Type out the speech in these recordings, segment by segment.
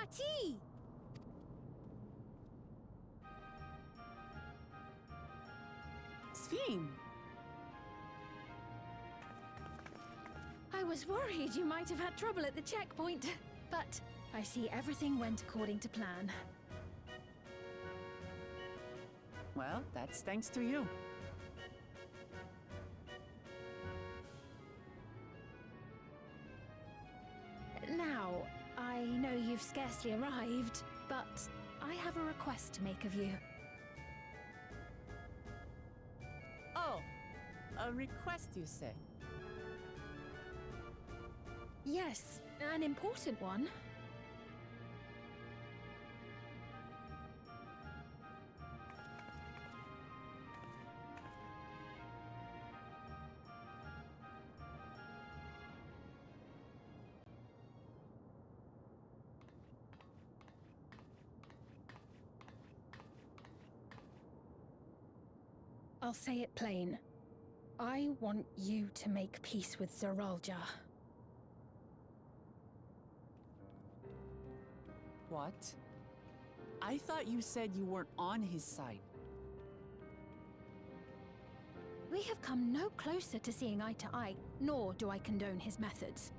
Parti! Sphene! I was worried you might have had trouble at the checkpoint, but I see everything went according to plan. Well, that's thanks to you. Now, I know you've scarcely arrived, but I have a request to make of you. Oh, a request, you say? Yes, an important one. I'll say it plain. I want you to make peace with Zoralja. What? I thought you said you weren't on his side. We have come no closer to seeing eye to eye, nor do I condone his methods.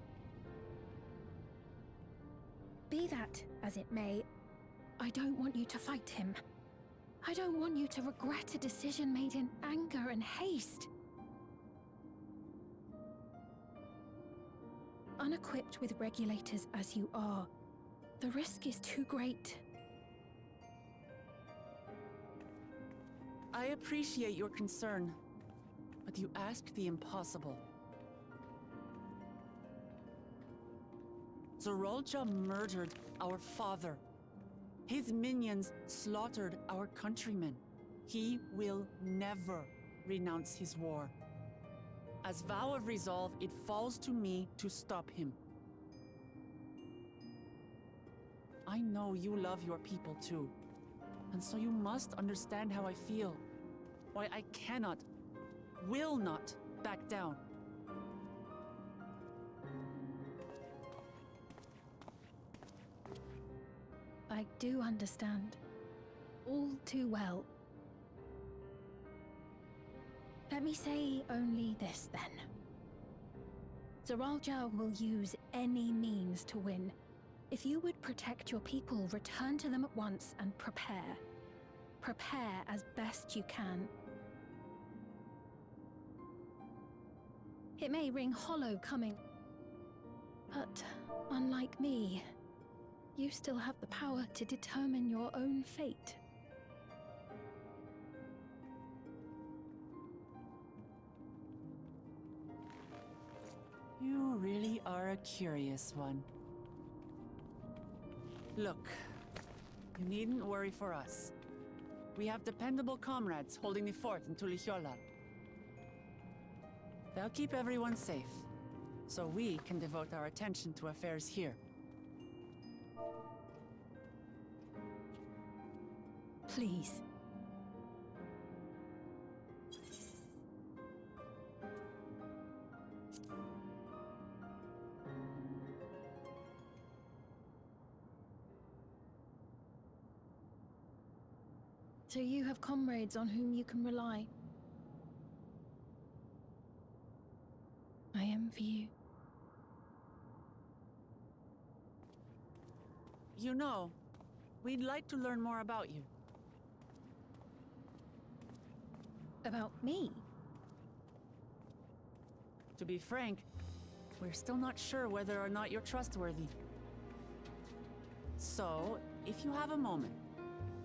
Be that as it may, I don't want you to fight him. I don't want you to regret a decision made in anger and haste. Unequipped with regulators as you are, the risk is too great. I appreciate your concern, but you ask the impossible. Zoralja murdered our father. His minions slaughtered our countrymen. He will never renounce his war. As vow of resolve, it falls to me to stop him. I know you love your people too, and so you must understand how I feel. Why I cannot, will not back down. I do understand. All too well. Let me say only this then. Zoralja will use any means to win. If you would protect your people, return to them at once and prepare. Prepare as best you can. It may ring hollow coming, but unlike me, you still have the power to determine your own fate. You really are a curious one. Look, you needn't worry for us. We have dependable comrades holding the fort in Tulihiola. They'll keep everyone safe, so we can devote our attention to affairs here. Please. So you have comrades on whom you can rely. I envy you. You know, we'd like to learn more about you. About me? To be frank, we're still not sure whether or not you're trustworthy. So, if you have a moment,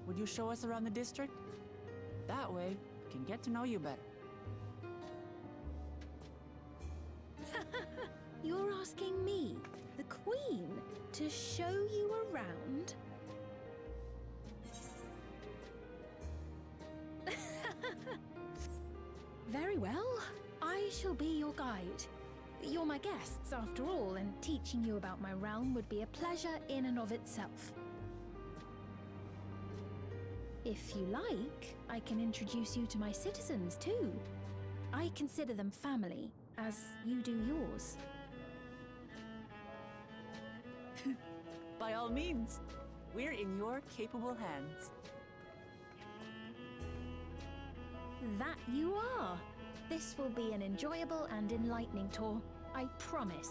would you show us around the district? That way, we can get to know you better. You're asking me, the Queen, to show you around? Very well. I shall be your guide. You're my guests, after all, and teaching you about my realm would be a pleasure in and of itself. If you like, I can introduce you to my citizens, too. I consider them family, as you do yours. By all means, we're in your capable hands. That you are. This will be an enjoyable and enlightening tour, I promise.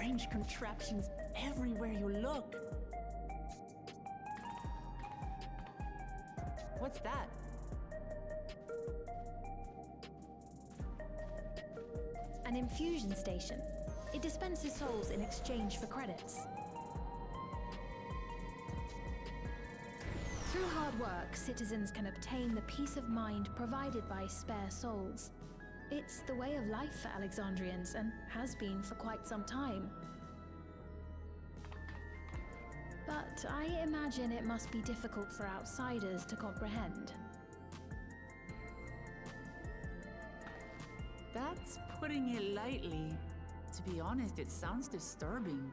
strange contraptions everywhere you look. What's that? An infusion station. It dispenses souls in exchange for credits. Through hard work, citizens can obtain the peace of mind provided by spare souls. It's the way of life for Alexandrians and has been for quite some time. But I imagine it must be difficult for outsiders to comprehend. That's putting it lightly. To be honest, it sounds disturbing.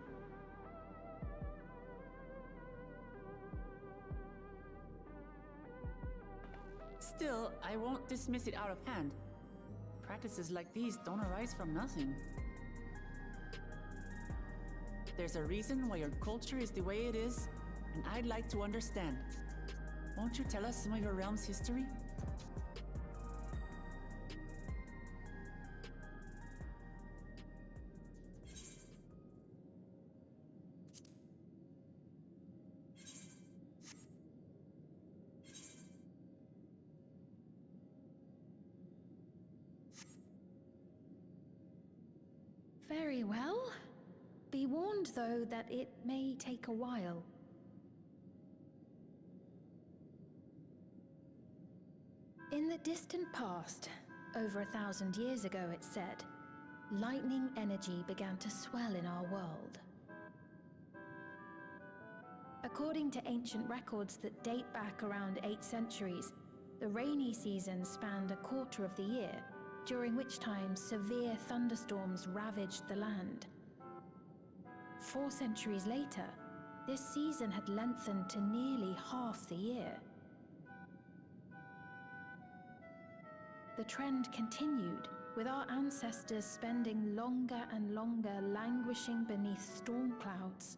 Still, I won't dismiss it out of hand. Practices like these don't arise from nothing. There's a reason why your culture is the way it is, and I'd like to understand. Won't you tell us some of your realm's history? Very well. Be warned, though, that it may take a while. In the distant past, over 1,000 years ago it's said, lightning energy began to swell in our world. According to ancient records that date back around 8 centuries, the rainy season spanned a quarter of the year, during which time severe thunderstorms ravaged the land. 4 centuries later, this season had lengthened to nearly half the year. The trend continued, with our ancestors spending longer and longer languishing beneath storm clouds.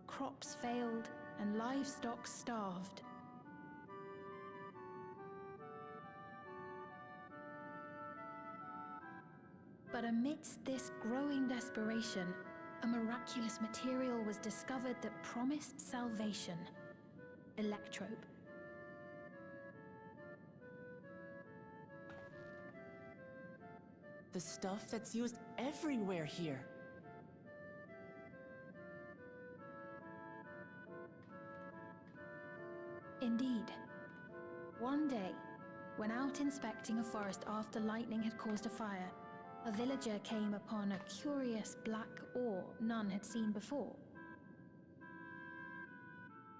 Crops failed and livestock starved. But amidst this growing desperation, a miraculous material was discovered that promised salvation: electrope. The stuff that's used everywhere here. Indeed. One day, when out inspecting a forest after lightning had caused a fire, a villager came upon a curious black ore none had seen before.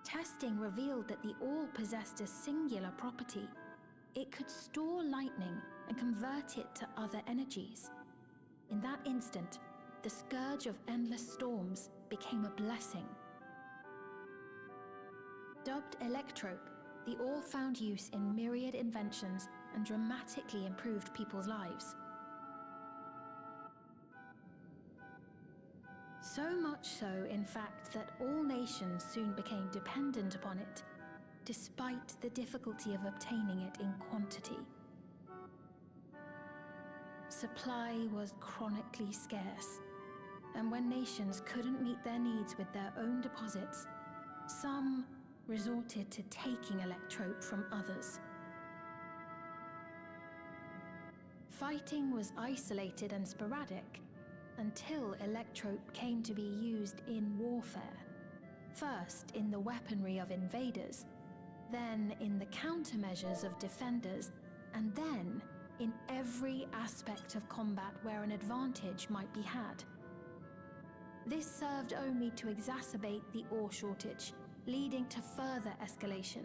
Testing revealed that the ore possessed a singular property. It could store lightning and convert it to other energies. In that instant, the scourge of endless storms became a blessing. Dubbed electrope, the ore found use in myriad inventions and dramatically improved people's lives. So much so, in fact, that all nations soon became dependent upon it, despite the difficulty of obtaining it in quantity. Supply was chronically scarce, and when nations couldn't meet their needs with their own deposits, some resorted to taking electrope from others. Fighting was isolated and sporadic, until electrope came to be used in warfare. First in the weaponry of invaders, then in the countermeasures of defenders, and then in every aspect of combat where an advantage might be had. This served only to exacerbate the ore shortage, leading to further escalation.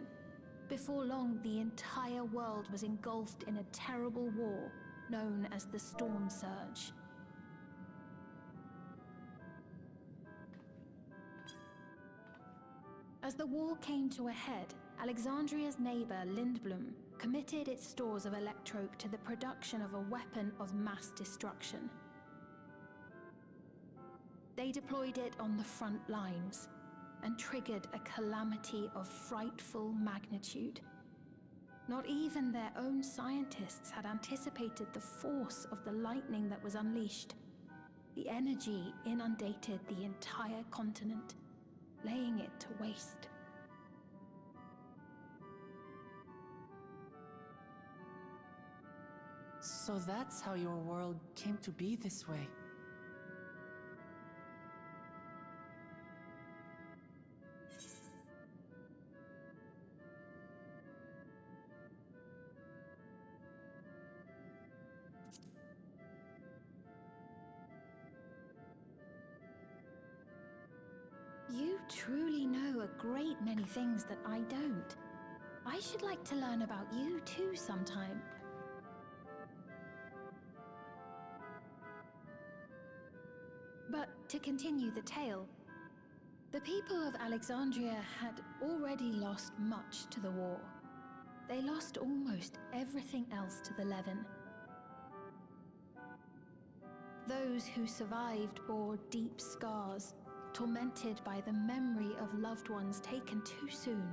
Before long, the entire world was engulfed in a terrible war known as the Storm Surge. As the war came to a head, Alexandria's neighbor Lindblum committed its stores of electrope to the production of a weapon of mass destruction. They deployed it on the front lines and triggered a calamity of frightful magnitude. Not even their own scientists had anticipated the force of the lightning that was unleashed. The energy inundated the entire continent, laying it to waste. So that's how your world came to be this way. You truly know a great many things that I don't. I should like to learn about you too sometime. But to continue the tale, the people of Alexandria had already lost much to the war. They lost almost everything else to the Levin. Those who survived bore deep scars, tormented by the memory of loved ones taken too soon.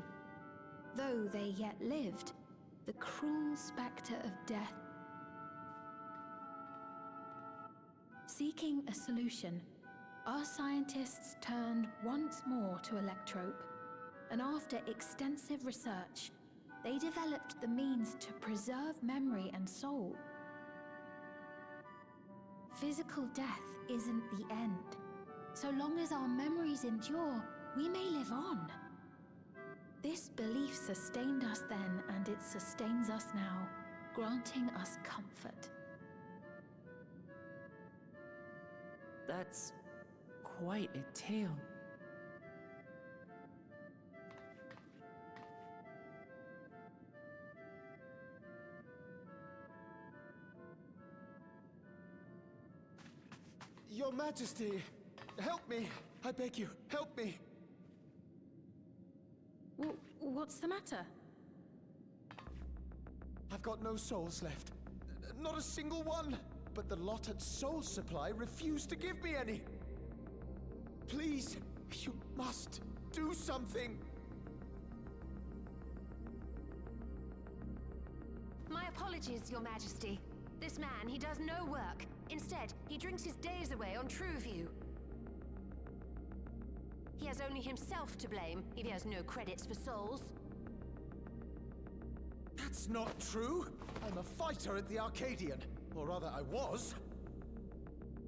Though they yet lived, the cruel spectre of death. Seeking a solution, our scientists turned once more to Electrope, and after extensive research, they developed the means to preserve memory and soul. Physical death isn't the end. So long as our memories endure, we may live on. This belief sustained us then, and it sustains us now, granting us comfort. That's quite a tale. Your Majesty, help me! I beg you, help me! What's the matter? I've got no souls left. Not a single one! But the lot at Soul Supply refused to give me any! Please, you must do something! My apologies, Your Majesty. This man, he does no work. Instead, he drinks his days away on Trueview. He has only himself to blame if he has no credits for souls. That's not true! I'm a fighter at the Arcadian. Or rather, I was.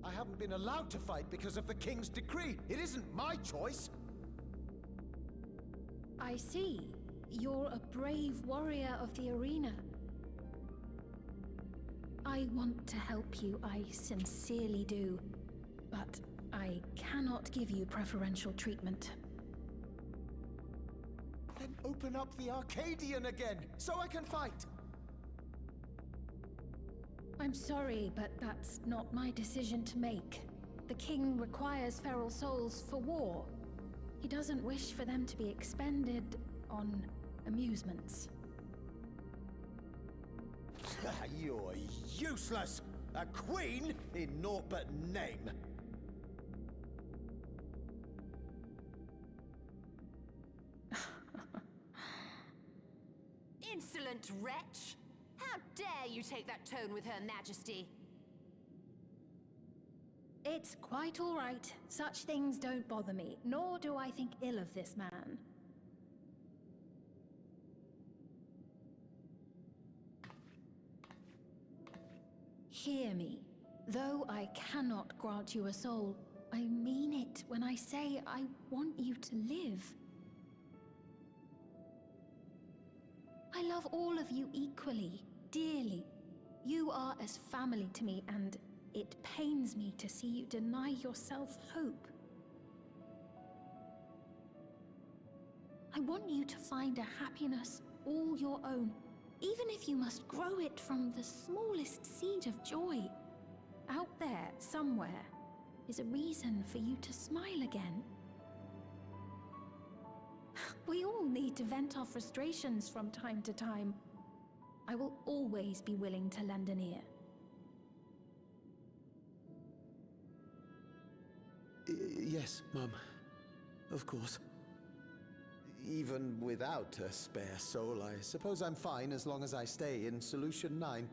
I haven't been allowed to fight because of the King's decree. It isn't my choice. I see. You're a brave warrior of the arena. I want to help you, I sincerely do. But I cannot give you preferential treatment. Then open up the Arcadian again, so I can fight! I'm sorry, but that's not my decision to make. The king requires feral souls for war. He doesn't wish for them to be expended on amusements. You're useless! A queen in naught but name! Insolent wretch! How dare you take that tone with Her Majesty? It's quite all right. Such things don't bother me, nor do I think ill of this man. Hear me. Though I cannot grant you a soul, I mean it when I say I want you to live. I love all of you equally, dearly. You are as family to me, and it pains me to see you deny yourself hope. I want you to find a happiness all your own, even if you must grow it from the smallest seed of joy. Out there, somewhere, is a reason for you to smile again. We all need to vent our frustrations from time to time. I will always be willing to lend an ear. Yes, Mum. Of course. Even without a spare soul, I suppose I'm fine as long as I stay in Solution 9.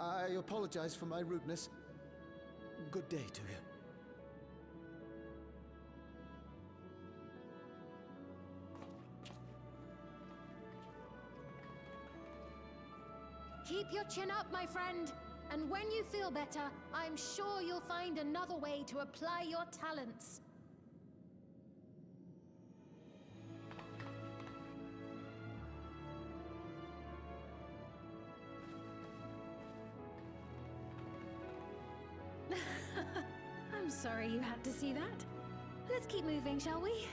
I apologize for my rudeness. Good day to you. Keep your chin up, my friend. And when you feel better, I'm sure you'll find another way to apply your talents. I'm sorry you had to see that. Let's keep moving, shall we?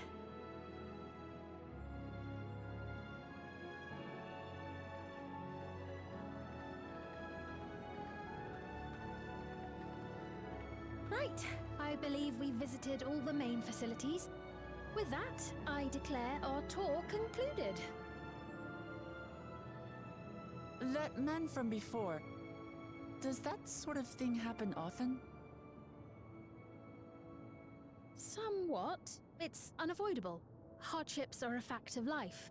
Right, I believe we've visited all the main facilities. With that, I declare our tour concluded. That man from before, does that sort of thing happen often? Somewhat. It's unavoidable. Hardships are a fact of life.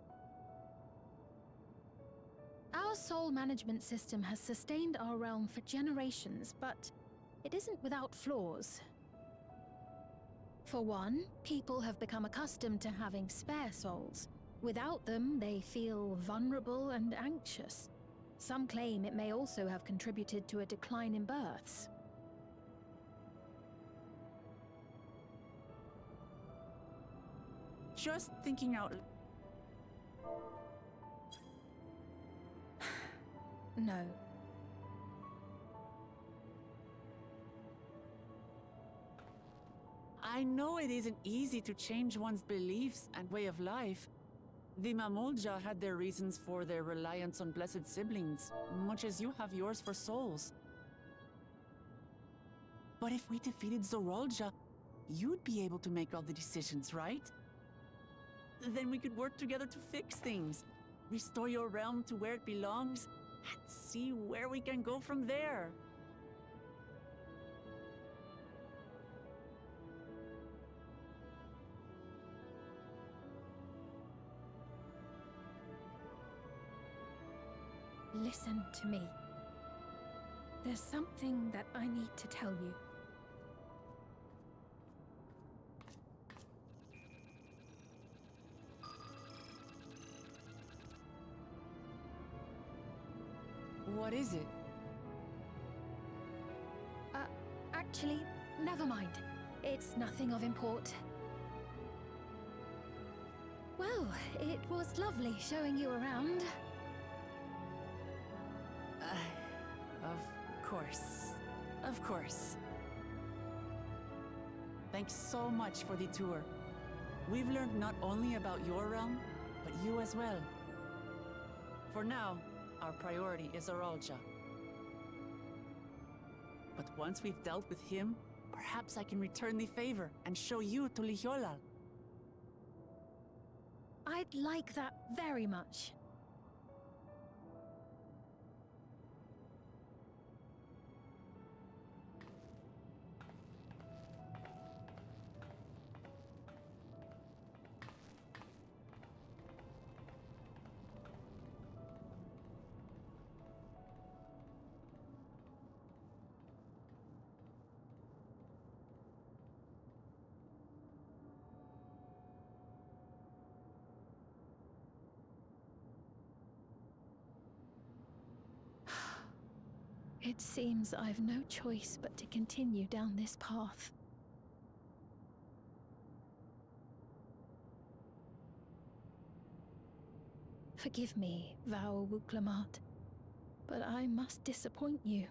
Our soul management system has sustained our realm for generations, but it isn't without flaws. For one, people have become accustomed to having spare souls. Without them, they feel vulnerable and anxious. Some claim it may also have contributed to a decline in births. Just thinking out. No. I know it isn't easy to change one's beliefs and way of life. The Mamolja had their reasons for their reliance on blessed siblings, much as you have yours for souls. But if we defeated Zorolja, you'd be able to make all the decisions, right? Then we could work together to fix things, restore your realm to where it belongs, and see where we can go from there. Listen to me. There's something that I need to tell you. What is it? Actually, never mind. It's nothing of import. Well, it was lovely showing you around. Of course. Of course. Thanks so much for the tour. We've learned not only about your realm, but you as well. For now, our priority is Zorolja. But once we've dealt with him, perhaps I can return the favor and show you to Lihiolal. I'd like that very much. It seems I've no choice but to continue down this path. Forgive me, Vau Wuklamat, but I must disappoint you.